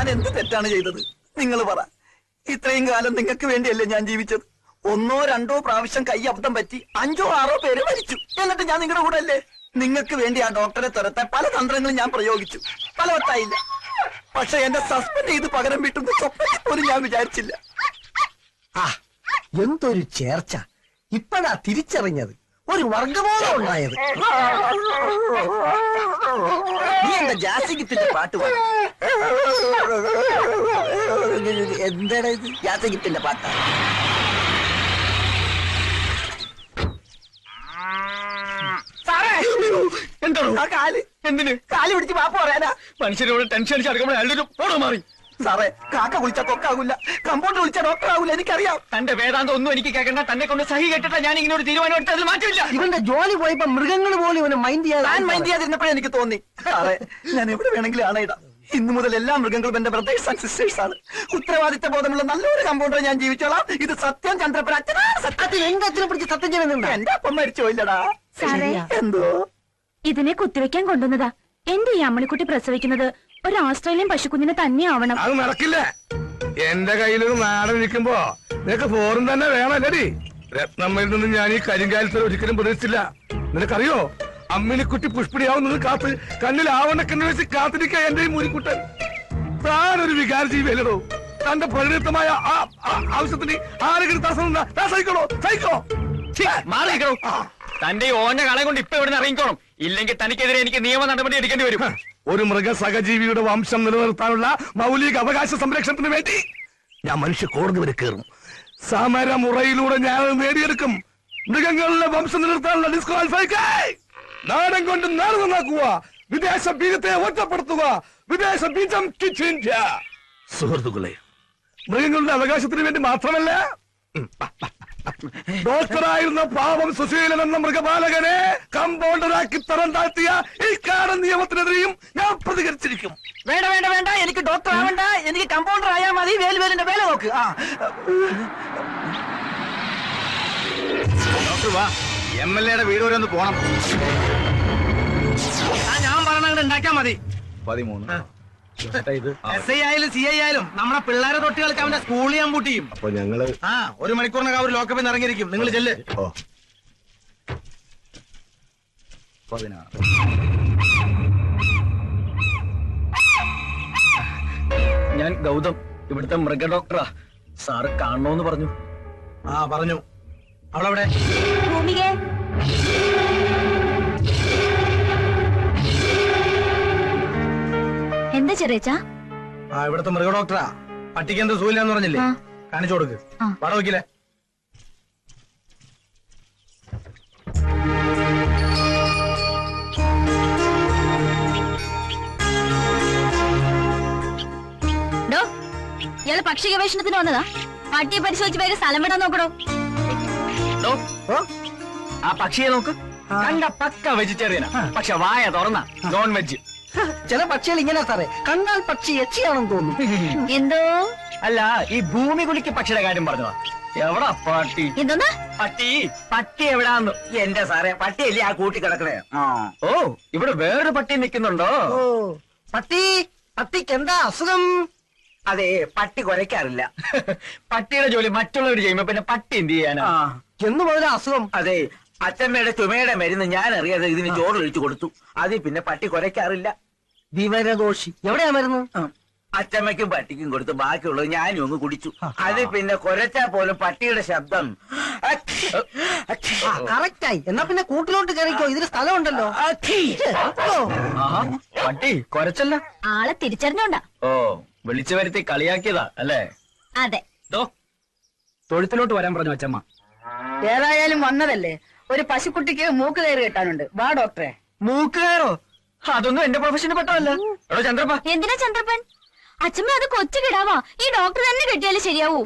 ഞാൻ എന്ത് തെറ്റാണ് ചെയ്തത്? നിങ്ങൾ പറ. ഇത്രയും കാലം നിങ്ങൾക്ക് വേണ്ടിയല്ലേ ഞാൻ ജീവിച്ചത്? 1 or 2 പ്രാവശ്യം കൈ അബദ്ധം പറ്റി 5 or 6 പേര് മരിച്ചു. എന്നിട്ട് ഞാൻ നിങ്ങളുടെ കൂടെ അല്ലേ? നിങ്ങൾക്ക് വേണ്ടി ആ ഡോക്ടറെ തുരത്താൻ പല തന്ത്രങ്ങളും ഞാൻ പ്രയോഗിച്ചു. ഫലവത്തായില്ല. പക്ഷെ എന്നെ സസ്പെൻഡ് ചെയ്ത് പകരം വീട്ടുന്ന സ്വപ്നത്തിൽ പോലും ഞാൻ വിചാരിച്ചില്ല. എന്തൊരു ചേർച്ച! ഇപ്പഴാ തിരിച്ചറിഞ്ഞത്. ഒരു വർഗബോധം ഉണ്ടായത്. നീ എന്താ ജാസിഗിത്തിന്റെ പാട്ട് പാടും? എന്താണ് ഇത്? ജാസിഗിത്തിന്റെ പാട്ടാ? എന്തോ ആ കാല് എന്തിന് കാല് പിടിച്ച് പാപ്പ് പറയാനാ? മനുഷ്യരോട് ടെൻഷൻ അടിച്ച് അടുക്കുമ്പോൾ അയാളുടെ ഓടോ മാറി. സാറേ, കാക്ക വിളിച്ചാൽ കൊക്കാകൂല, കമ്പൗണ്ടർ വിളിച്ചാൽ ഡോക്ടർ ആകൂല. എനിക്കറിയാം. തന്റെ വേദാന്തം ഒന്നും എനിക്ക് കേൾക്കണ്ട. തന്നെ കൊണ്ട് സഹി കേട്ടിട്ട് ഞാൻ ഇങ്ങനെ ഒരു തീരുമാനം എടുത്ത് അതിൽ മാറ്റമില്ല. ഇവന്റെ ജോലി പോയപ്പോ മൃഗങ്ങൾ പോലും ഇവനെ മൈൻഡ് ചെയ്യാതിരുന്നപ്പോഴേ എനിക്ക് തോന്നി. സാറേ, ഞാൻ എവിടെ വേണമെങ്കിലും ആണയിടാം. ഇന്നു മുതൽ എല്ലാ മൃഗങ്ങളും എന്റെ ബ്രദേഴ്സ് ആൻഡ് സിസ്റ്റേഴ്സ് ആണ്. ഉത്തരവാദിത്ത ബോധമുള്ള നല്ലൊരു കമ്പൗണ്ടർ ഞാൻ ജീവിച്ചോളാം. ഇത് സത്യം. ചന്ദ്രപ്പൻ അച്ഛനാ സത്യത്തിൽ. എന്റെ അച്ഛനെ പിടിച്ച് സത്യം ചെയ്യുന്നുണ്ട്. എന്റെ അപ്പം മരിച്ചോയില്ലടാ. എന്തോ ഇതിനെ കുത്തിവെക്കാൻ കൊണ്ടുവന്നതാ. എന്റെ ഈ അമ്മണിക്കുട്ടി പ്രസവിക്കുന്നത് ഒരു ഓസ്ട്രേലിയൻ പശുക്കുഞ്ഞിനെ തന്നെ ആവണം. അത് നടക്കില്ല. എന്റെ കയ്യിലൊരു നാടൻ ഇരിക്കുമ്പോ നിനക്ക് ഫോറും തന്നെ വേണമല്ലടി. രത്നമ്മയിൽ നിന്ന് ഞാൻ ഈ കരിങ്കാലത്തിൽ ഒരിക്കലും പ്രതീക്ഷിച്ചില്ല. നിനക്കറിയോ, അമ്മിനിക്കുട്ടി പുഷ്പിടിയാവുന്നത് കാത്ത് കണ്ണിൽ ആവണക്കെന്ന് വെച്ച് കാത്തിരിക്കുക എന്റെ ഈ മൂരിക്കുട്ടൻ. താനൊരു വികാര ജീവിയല്ലോ. തന്റെ പരിണിതമായ ആവശ്യത്തിന് ആരെങ്കിലും സഹിക്കണോ? സഹിക്കോ മാറിക്കണോ? തന്റെ ഈ ഓഞ്ഞ കളെ കൊണ്ട് ഇപ്പൊ ഇവിടെ ഇറങ്ങിക്കോണം. ഇല്ലെങ്കിൽ തനിക്കെതിരെ എനിക്ക് നിയമ നടപടി എടുക്കേണ്ടി വരും. ഒരു മൃഗ സഹജീവിയുടെ വംശം നിലനിർത്താനുള്ള മൗലിക അവകാശ സംരക്ഷണത്തിന് വേണ്ടി ഞാൻ മനുഷ്യ കോടതി വരെ കയറും. സമരമുറയിലൂടെ ഞാൻ നേടിയെടുക്കും. മൃഗങ്ങളുടെ വംശം നിലനിർത്താനുള്ള ഡിസ്ക്വാളിഫൈ. നാടൻ കൊണ്ട് നാട് നന്നാക്കുക, വിദേശ ബീജത്തെ ഒറ്റപ്പെടുത്തുക, വിദേശ ബീജം സുഹൃത്തുക്കളെ, മൃഗങ്ങളുടെ അവകാശത്തിന് വേണ്ടി മാത്രമല്ല, ഡോക്ടറായിരുന്ന പാവം സുശീലൻ എന്ന മൃഗപാലകനെ കമ്പൗണ്ടറാക്കി തരം താഴ്ത്തിയ ഈ കാടൻ നിയമത്തിനെതിരെയും ഞാൻ പ്രതികരിച്ചിരിക്കും. വേണ്ട വേണ്ട വേണ്ട, എനിക്ക് ഡോക്ടർ ആവണ്ട. എനിക്ക് കമ്പൗണ്ടർ ആയാൽ മതി. വേലുവേലിന്റെ വേല നോക്ക്. ഡോക്ടർ വാ, MLA വീട് വരെ ഒന്ന് പോണം. ഞാൻ പറഞ്ഞ ഉണ്ടാക്കിയാ മതി. 13 SI ആയാലും CI ആയാലും നമ്മുടെ പിള്ളേരെ തൊട്ടികൾക്ക് അവന്റെ സ്കൂളിൽ ഞാൻ പൂട്ടിയും. അപ്പൊ ഞങ്ങള് 1 മണിക്കൂറിനകം അവർ ലോക്കപ്പിൽ ഇറങ്ങിയിരിക്കും. നിങ്ങൾ ചെല്ല്. 16 ഞാൻ ഗൗതം, ഇവിടുത്തെ മൃഗ ഡോക്ടറാ. സാറ് കാണണോന്ന് പറഞ്ഞു. പറഞ്ഞു. അവളവിടെ എന്താ ചെറിയച്ചാ? ഇവിടുത്തെ മൃഗ ഡോക്ടറാ. പട്ടിക്ക് എന്ത് സൂയില്ലാന്ന് പറഞ്ഞില്ലേ? കാണിച്ചു കൊടുക്ക്. വട വയ്ക്കില്ലേ? ഇയാള് പക്ഷി ഗവേഷണത്തിന് വന്നതാ? പട്ടിയെ പരിശോധിച്ച് വേഗം സ്ഥലം വിടാൻ നോക്കണോ? ആ പക്ഷിയെ നോക്ക്. കണ്ട പക്ക വെജിറ്റേറിയനാ, പക്ഷെ വായ തുറന്ന നോൺ വെജ്. ചില പക്ഷികൾ ഇങ്ങനെ സാറേ, കണ്ടാൽ പക്ഷി എച്ചിയാണെന്ന് തോന്നുന്നു. എന്തോ അല്ല, ഈ ഭൂമി കുലിക്ക് പക്ഷിയുടെ കാര്യം പറഞ്ഞതാ. എവിടാ പട്ടി? എന്തോന്നാ പട്ടി എവിടാന്ന്? എന്റെ സാറേ, പട്ടിയല്ലേ ആ കൂട്ടി കിടക്കണേ? ഓ, ഇവിടെ വേറൊരു പട്ടി നിൽക്കുന്നുണ്ടോ? പട്ടിക്ക് എന്താ അസുഖം? അതെ, പട്ടി കുരയ്ക്കാറില്ല. പട്ടിയുടെ ജോലി മറ്റുള്ളവർ ചെയ്യുമ്പോ പിന്നെ പട്ടി എന്ത് ചെയ്യാനാ? എന്ന് മുതല അസുഖം? അതെ, അച്ഛമ്മയുടെ ചുമയുടെ മരുന്ന് ഞാൻ അറിയാതെ ഇതിന് ചോറൊഴിച്ചു കൊടുത്തു. അതിൽ പിന്നെ പട്ടി കുരയ്ക്കാറില്ല. വിവരദോഷി. എവിടെയാ മരുന്ന്? അച്ഛമ്മയ്ക്കും പട്ടിക്കും കൊടുത്ത് ബാക്കിയുള്ളത് ഞാനും ഒന്ന് കുടിച്ചു. അത് പിന്നെ കുരച്ചാ പോലും പട്ടിയുടെ ശബ്ദം കറക്റ്റായി. എന്നാ പിന്നെ കൂട്ടിലോട്ട് കയറിക്കോ, ഇതിന് സ്ഥലമുണ്ടല്ലോ. പട്ടി കൊരച്ചല്ല, ആളെ തിരിച്ചറിഞ്ഞോണ്ടാ. ഓ, വിളിച്ചു വരുത്തി കളിയാക്കിയതാ അല്ലേ? അതെ. തൊഴുത്തിലോട്ട് വരാൻ പറഞ്ഞു അച്ഛമ്മ. ഏതായാലും വന്നതല്ലേ, ഒരു പശുക്കുട്ടിക്ക് മൂക്ക് കയറി കെട്ടാനുണ്ട്. വാ ഡോക്ടറെ. മൂക്ക് കയറോ? അതൊന്നും എന്റെ പ്രൊഫഷന് പെട്ടതല്ല. എടോ ചന്ദ്രപ്പ. എന്തിനാ ചന്ദ്രപ്പൻ? അച്ഛമ്മ അത് കൊച്ചു കിടാവാ. ഈ ഡോക്ടർ തന്നെ കെട്ടിയാലേ ശരിയാവൂ.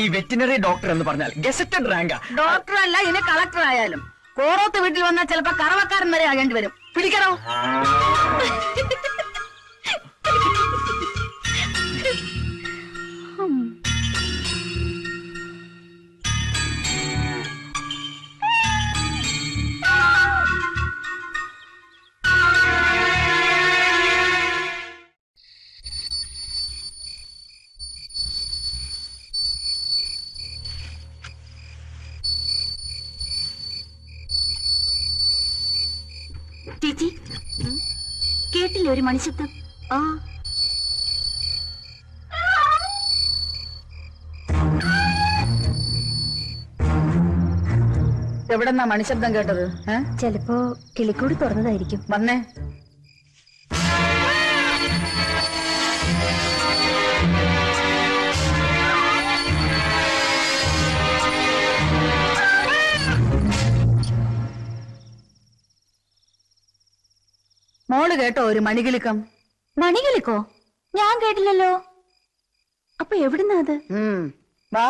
ഈ വെറ്റിനറി ഡോക്ടർ എന്ന് പറഞ്ഞാൽ ഗസറ്റഡ് റാങ്കാ. ഡോക്ടർ അല്ല, ഇനി കളക്ടർ ആയാലും കോറോത്ത് വീട്ടിൽ വന്നാൽ ചിലപ്പോ കറവക്കാരൻ വരെ ആകേണ്ടി വരും. പിടിക്കണോ? ചേച്ചി കേട്ടില്ലേ ഒരു മണിശബ്ദം? ആ എവിടെന്നാ മണിശബ്ദം കേട്ടത്? ചിലപ്പോ കിളിക്കൂടി തുറന്നതായിരിക്കും. വന്നേ. മോള് കേട്ടോ ഒരു മണികിലുക്കം? മണികിളിക്കോ? ഞാൻ കേട്ടില്ലല്ലോ. അപ്പൊ എവിടുന്നാ അത്? വാ.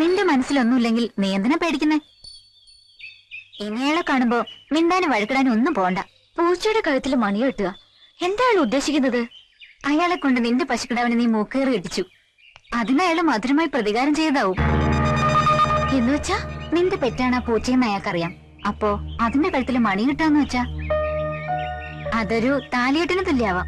നിന്റെ മനസ്സിലൊന്നുമില്ലെങ്കിൽ നീ എന്തിനാ പേടിക്കുന്നേ? ഇനിയാളെ കാണുമ്പോ മിണ്ടാനും വഴക്കിടാനും ഒന്നും പോണ്ട. പൂച്ചയുടെ കഴുത്തിൽ മണി കെട്ടുക എന്താണ് ഉദ്ദേശിക്കുന്നത്? അയാളെ കൊണ്ട് നിന്റെ പശുക്കിടാവിനെ നീ മൂക്കേറി കെട്ടിച്ചു. അതിനയാള് മധുരമായി പ്രതികാരം ചെയ്തതാവും. എന്നുവെച്ചാ നിന്റെ പെറ്റാണ് ആ പൂച്ചയെന്ന് അയാൾക്കറിയാം. അപ്പോ അതിന്റെ കഴുത്തിൽ മണി കിട്ടാന്ന് വെച്ചാ അതൊരു താലികെട്ടിന് തുല്യാവാം.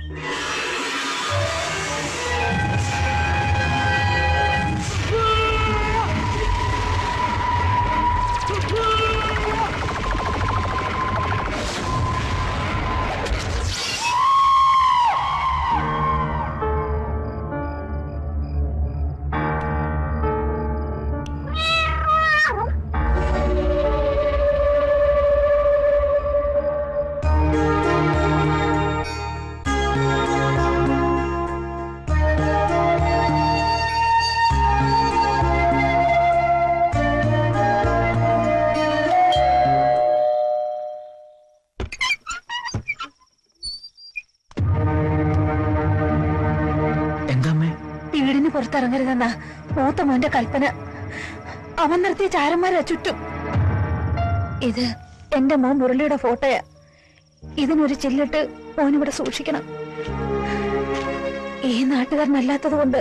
വീടിന് പുറത്തിറങ്ങരുതെന്നാ മൂത്ത മോന്റെ കൽപ്പന. അവൻ നിർത്തിയ ചാരന്മാരാ ചുറ്റും. ഇത് എന്റെ മോൻ മുരളിയുടെ ഫോട്ടോയാ. ഇതിനൊരു ചില്ലിട്ട് മോനിവിടെ സൂക്ഷിക്കണം. ഈ നാട്ടുകാരനല്ലാത്തത് കൊണ്ട്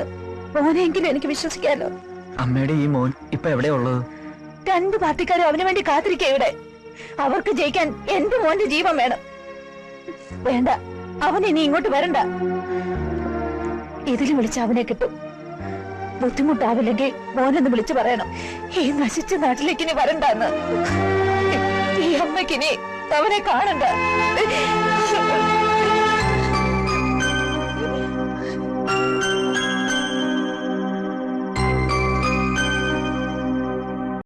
മോനെങ്കിലും എനിക്ക് വിശ്വസിക്കാലോ. അമ്മയുടെ ഈ മോൻ ഇപ്പൊ എവിടെയാ ഉള്ളത്? 2 പാർട്ടിക്കാരും അവന് വേണ്ടി കാത്തിരിക്കുക ഇവിടെ. അവർക്ക് ജയിക്കാൻ എന്റെ മോന്റെ ജീവൻ വേണം. വേണ്ട, അവൻ ഇനി ഇങ്ങോട്ട് വരണ്ട. ഇതിൽ വിളിച്ച അവനെ കിട്ടും. ബുദ്ധിമുട്ടാവില്ലെങ്കിൽ മോനെന്ന് വിളിച്ചു പറയണം, ഈ നശിച്ച നാട്ടിലേക്ക് ഇനി വരണ്ടെന്ന്. ഈ അമ്മയ്ക്കിനി അവനെ കാണണ്ട.